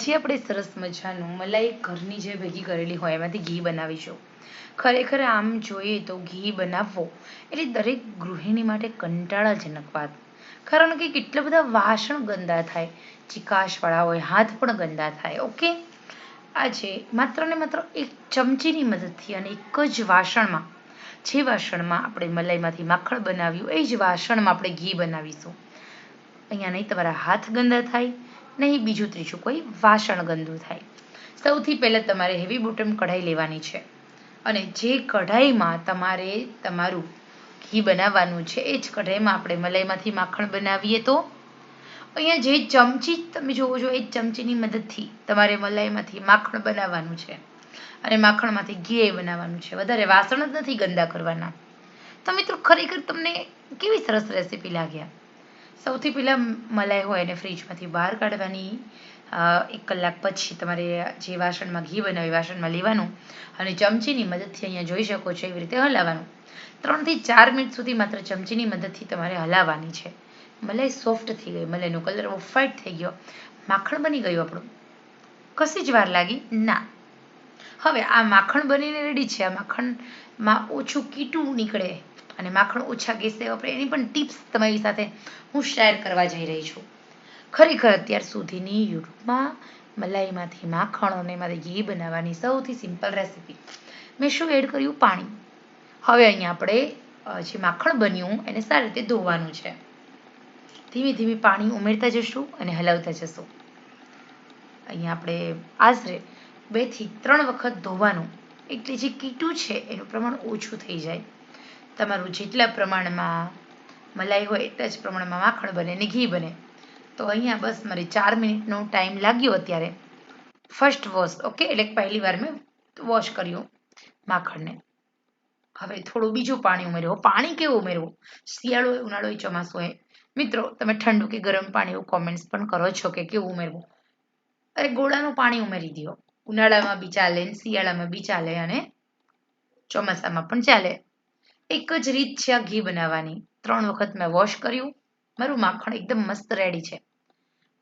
આજે આપણે સરસ મજાનું મલાઈ ઘરની જે ભેગી કરેલી હોય એમાંથી ઘી બનાવીશું. ખરેખર આમ જોઈએ તો ઘી બનાવવો એટલે દરેક ગૃહિણી માટે કંટાળાજનક વાત. કારણ કે કેટલા બધા વાસણ ગંદા થાય, ચિકાશવાળા હોય, હાથ પણ ગંદા થાય. ઓકે, આજે માત્ર ને માત્ર એક ચમચીની મદદથી અને એક જ વાસણમાં, જે વાસણમાં આપણે મલાઈમાંથી માખણ બનાવ્યું એ જ વાસણમાં આપણે ઘી બનાવીશું. અહીંયા નહીં તમારા હાથ ગંદા થાય, નહીં બીજું ત્રીજું કોઈ વાસણ ગંદુ થાય. સૌથી પહેલાં તમારે હેવી બોટમ કઢાઈ લેવાની છે અને જે કઢાઈમાં તમારે તમારું ઘી બનાવવાનું છે એ જ કઢાઈમાં આપણે મલાઈમાંથી માખણ બનાવીએ તો અહીંયા જે ચમચી તમે જોવો છો એ જ ચમચીની મદદથી તમારે મલાઈમાંથી માખણ બનાવવાનું છે અને માખણમાંથી ઘી બનાવવાનું છે. વધારે વાસણ જ નથી ગંદા કરવાના. તો મિત્રો ખરેખર તમને કેવી સરસ રેસીપી લાગ્યા. સૌથી પહેલાં મલાઈ હોય એને ફ્રીજમાંથી બહાર કાઢવાની. 1 કલાક પછી તમારે જે વાસણમાં ઘી બનાવી વાસણમાં લેવાનું અને ચમચીની મદદથી અહીંયા જોઈ શકો છો એવી રીતે હલાવવાનું. 3 થી 4 મિનિટ સુધી માત્ર ચમચીની મદદથી તમારે હલાવવાની છે. મલાઈ સોફ્ટ થઈ ગઈ, મલાઈનો કલર ઓફ વ્હાઈટ થઈ ગયો, માખણ બની ગયું આપણું. કશી જ વાર લાગી ના. હવે આ માખણ બનીને રેડી છે. આ માખણમાં ઓછું કીટું નીકળે અને માખણ ઓછા ગેસે વપરાય એની પણ ટિપ્સ તમારી સાથે હું શેર કરવા જઈ રહી છું. ખરેખર અત્યાર સુધીની યુટ્યુબમાં મલાઈમાંથી માખણ અને એમાંથી ઘી બનાવવાની સૌથી સિમ્પલ રેસીપી. મેં શું એડ કર્યું? પાણી. હવે અહીંયા આપણે જે માખણ બન્યું એને સારી રીતે ધોવાનું છે. ધીમે ધીમે પાણી ઉમેરતા જશું અને હલાવતા જશું. અહીંયા આપણે આશરે 2 થી 3 વખત ધોવાનું, એટલે જે કીટું છે એનું પ્રમાણ ઓછું થઈ જાય. તમારું જેટલા પ્રમાણમાં મલાઈ હોય એટલા જ પ્રમાણમાં માખણ બને અને ઘી બને. તો અહીંયા બસ મારે 4 મિનિટનો ટાઈમ લાગ્યો અત્યારે. ફર્સ્ટ વોશ, ઓકે, એટલે પહેલી વાર મેં વોશ કર્યું માખણને. હવે થોડું બીજું પાણી ઉમેરવું. પાણી કેવું ઉમેરવું? શિયાળો હોય, ઉનાળો હોય, ચોમાસું હોય. મિત્રો તમે ઠંડુ કે ગરમ પાણી એવું કોમેન્ટ્સ પણ કરો છો કે કેવું ઉમેરવું. અરે ગોળાનું પાણી ઉમેરી દો. ઉનાળામાં બી ચાલે, શિયાળામાં બી ચાલે અને ચોમાસામાં પણ ચાલે. એક જ રીત છે આ ઘી બનાવવાની. 3 વખત મેં વોશ કર્યું. મારું માખણ એકદમ મસ્ત રેડી છે.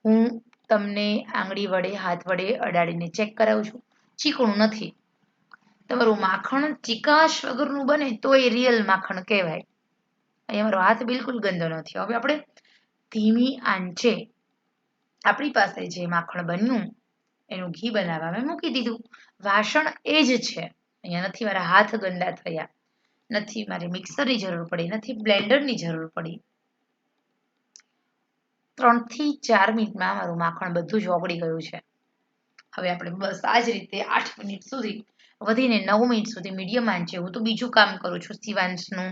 હું તમને આંગળી વડે, હાથ વડે અડાડીને ચેક કરાવું છું. ચીકણું નથી. તમારું માખણ ચીકાશ વગરનું બને તો એ રિયલ માખણ કહેવાય. અહીંયા મારો હાથ બિલકુલ ગંદો નથી. હવે આપણે ધીમી આંચે આપણી પાસે જે માખણ બન્યું એનું ઘી બનાવવા મેં મૂકી દીધું. વાસણ એ જ છે. અહીંયા નથી મારા હાથ ગંદા થયા, નથી મારે મિક્સરની જરૂર પડી, નથી બ્લેન્ડરની જરૂર પડી. 3 થી 4 મિનિટમાં મારું માખણ બધું જ ઓગળી ગયું છે. હવે આપણે બસ આ જ રીતે 8 મિનિટ સુધી, વધીને 9 મિનિટ સુધી મીડિયમ આંચે. હું તો બીજું કામ કરું છું, શિવાંશનું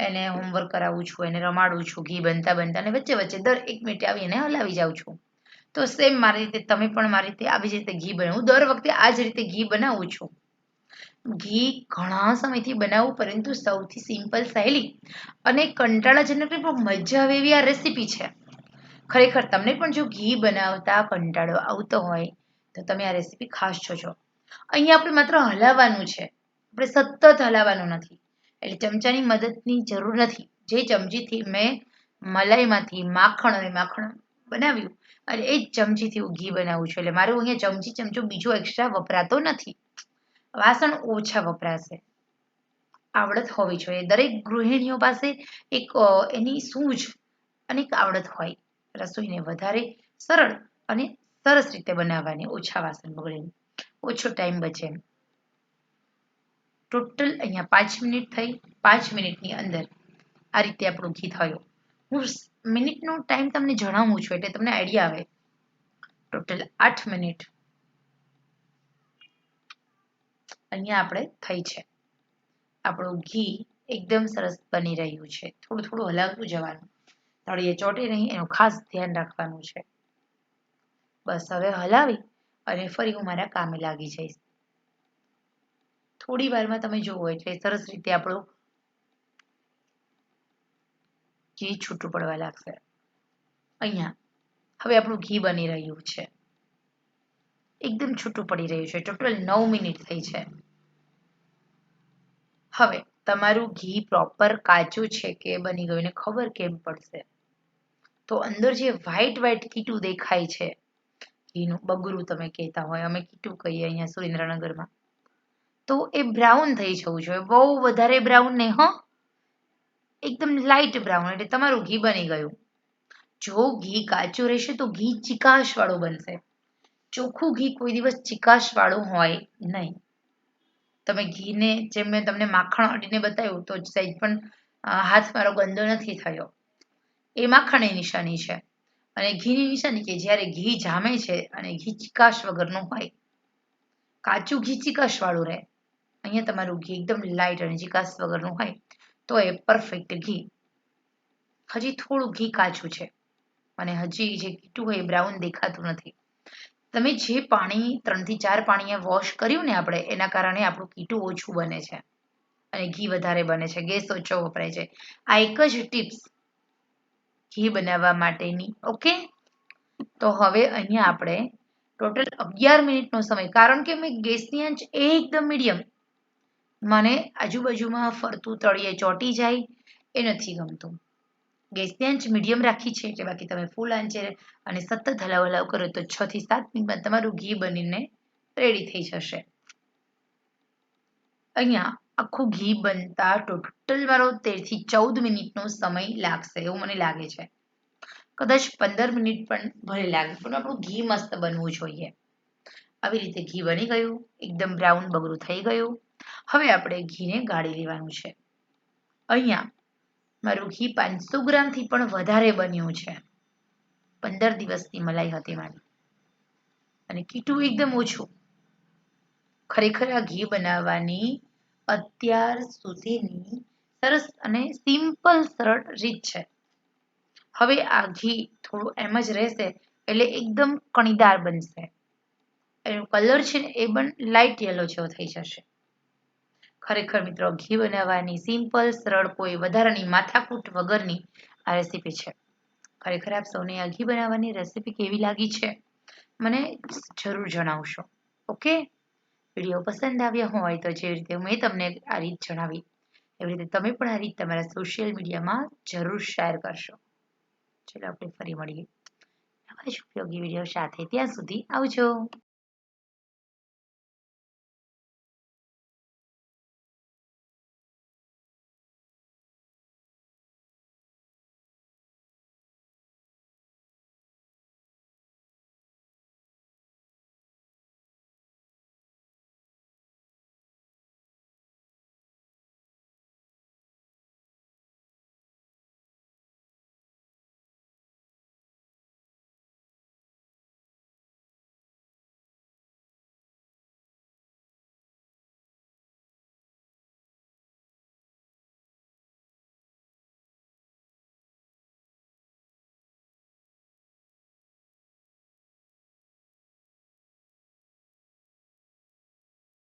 એને હોમવર્ક કરાવું છું, એને રમાડું છું ઘી બનતા બનતા, અને વચ્ચે વચ્ચે દર 1 મિનિટે આવી એને હલાવી જાઉં છું. તો સેમ મારી રીતે તમે પણ મારી રીતે આવી જ રીતે ઘી બનાવો. હું દર વખતે આ જ રીતે ઘી બનાવું છું. ઘી ઘણા સમયથી બનાવવું, પરંતુ સૌથી સિમ્પલ, સહેલી અને કંટાળાજનક પણ મજા આવે એવી આ રેસીપી છે. ખરેખર તમને પણ જો ઘી બનાવતા કંટાળો આવતો હોય તો તમે આ રેસીપી ખાસ જોજો. અહીંયા આપણે માત્ર હલાવવાનું છે, આપણે સતત હલાવવાનું નથી. એટલે ચમચાની મદદની જરૂર નથી. જે ચમચીથી મેં મલાઈમાંથી માખણ બનાવ્યું અને એ જ ચમચીથી હું ઘી બનાવું છું. એટલે મારું અહીંયા ચમચો બીજો એક્સ્ટ્રા વપરાતો નથી. વાસણ ઓછા વપરાશે. આવડત હોવી જોઈએ. દરેક ગૃહિણીઓ પાસે એક એની સૂઝ અને એક આવડત હોય રસોઈને વધારે સરળ અને સરસ રીતે બનાવવાની. ઓછા વાસણ બગડે, ઓછો ટાઈમ બચે. ટોટલ અહીંયા 5 મિનિટ થઈ. 5 મિનિટની અંદર આ રીતે આપણું ઘી થયું. હું મિનિટનો ટાઈમ તમને જણાવું છું એટલે તમને આઈડિયા આવે. ટોટલ 8 મિનિટ અહીંયા આપણે થઈ છે. આપણું ઘી એકદમ સરસ બની રહ્યું છે. થોડું થોડું હલાવતું જવાનું, તળિયે ચોટે નહીં એનું ખાસ ધ્યાન રાખવાનું છે. બસ હવે હલાવી અને ફરી હું મારા કામે લાગી જઈશ. થોડી વારમાં તમે જુઓ એટલે સરસ રીતે આપણું ઘી છૂટું પડવા લાગશે. અહીંયા હવે આપણું ઘી બની રહ્યું છે. એકદમ છૂટું પડી રહ્યું છે. ટોટલ 9 મિનિટ થઈ છે. હવે તમારું ઘી પ્રોપર કાચું છે કે બની ગયું એને ખબર કેમ પડશે? તો અંદર જે વ્હાઈટ કીટું દેખાય છે ઘીનું બગરું તમે કહેતા હોય, અમે કીટું કહીએ અહીંયા સુરેન્દ્રનગરમાં. તો એ બ્રાઉન થઈ જવું જોઈએ, બહુ વધારે બ્રાઉન નહીં હો, એકદમ લાઇટ બ્રાઉન, એટલે તમારું ઘી બની ગયું. જો ઘી કાચું રહેશે તો ઘી ચિકાશ વાળું બનશે. ચોખ્ખું ઘી કોઈ દિવસ ચિકાશ વાળું હોય નહીં. તમે ઘીને જેમ મેં તમને માખણ અડીને બતાવ્યું તો સહેજ પણ હાથ મારો ગંદો નથી થયો, એ માખણની નિશાની છે. અને ઘીની નિશાની કે જ્યારે ઘી જામે છે અને ઘી ચિકાશ વગરનું હોય. કાચું ઘી ચિકાશ વાળું રહે, અહીંયા તમારું ઘી એકદમ લાઇટ અને ચિકાશ વગરનું હોય તો એ પરફેક્ટ ઘી. હજી થોડું ઘી કાચું છે અને હજી જે કીટું હોય એ બ્રાઉન દેખાતું નથી. તમે જે પાણી 3 થી 4 પાણીએ વોશ કર્યું ને આપણે, એના કારણે આપણું કીટું ઓછું બને છે અને ઘી વધારે બને છે, ગેસ ઓછો વપરાય છે. આ એક જ ટિપ્સ ઘી બનાવવા માટેની. ઓકે, તો હવે અહીંયા આપણે ટોટલ 11 મિનિટનો સમય, કારણ કે મેં ગેસની આંચ એકદમ મીડિયમ, મને આજુબાજુમાં ફરતું તળિયે ચોંટી જાય એ નથી ગમતું. ગેસની આંચ મીડિયમ રાખી છે, એટલે બાકી તમે ફૂલ આંચે અને સતત હલાવ કરો તો 6 થી 7 મિનિટમાં તમારું ઘી બનીને રેડી થઈ જશે. અહીંયા આખું ઘી બનતા ટોટલ મારો 13 થી 14 મિનિટનો સમય લાગશે એવું મને લાગે છે. કદાચ 15 મિનિટ પણ ભલે લાગે, પણ આપણું ઘી મસ્ત બનવું જોઈએ. આવી રીતે ઘી બની ગયું, એકદમ બ્રાઉન બગરું થઈ ગયું. હવે આપણે ઘીને ગાળી લેવાનું છે. અહીંયા મારું ઘી 500 ગ્રામથી પણ વધારે બન્યું છે. 15 દિવસની મલાઈ હતી મારી અને કીટું એકદમ ઓછું. ખરેખર આ ઘી બનાવવાની અત્યાર સુધીની સરસ અને સિમ્પલ સરળ રીત છે. હવે આ ઘી થોડું એમ જ રહેશે એટલે એકદમ કણીદાર બનશે. એનો કલર છે ને એ પણ લાઇટ યલો જેવો થઈ જશે. ખરેખર મિત્રો ઘી બનાવવાની સિમ્પલ સરળ, કોઈ વધારાની માથાકૂટ વગરની આ રેસીપી છે. ખરેખર આપ સૌને આ ઘી બનાવવાની રેસીપી કેવી લાગી છે મને જરૂર જણાવશો. ઓકે, વિડીયો પસંદ આવ્યો હોય તો જેવી રીતે મેં તમને આ રીત જણાવી એવી રીતે તમે પણ આ રીત તમારા સોશિયલ મીડિયામાં જરૂર શેર કરશો. ચલો આપણે ફરી મળીએ નવા જ ઉપયોગી વિડીયો સાથે. ત્યાં સુધી આવજો.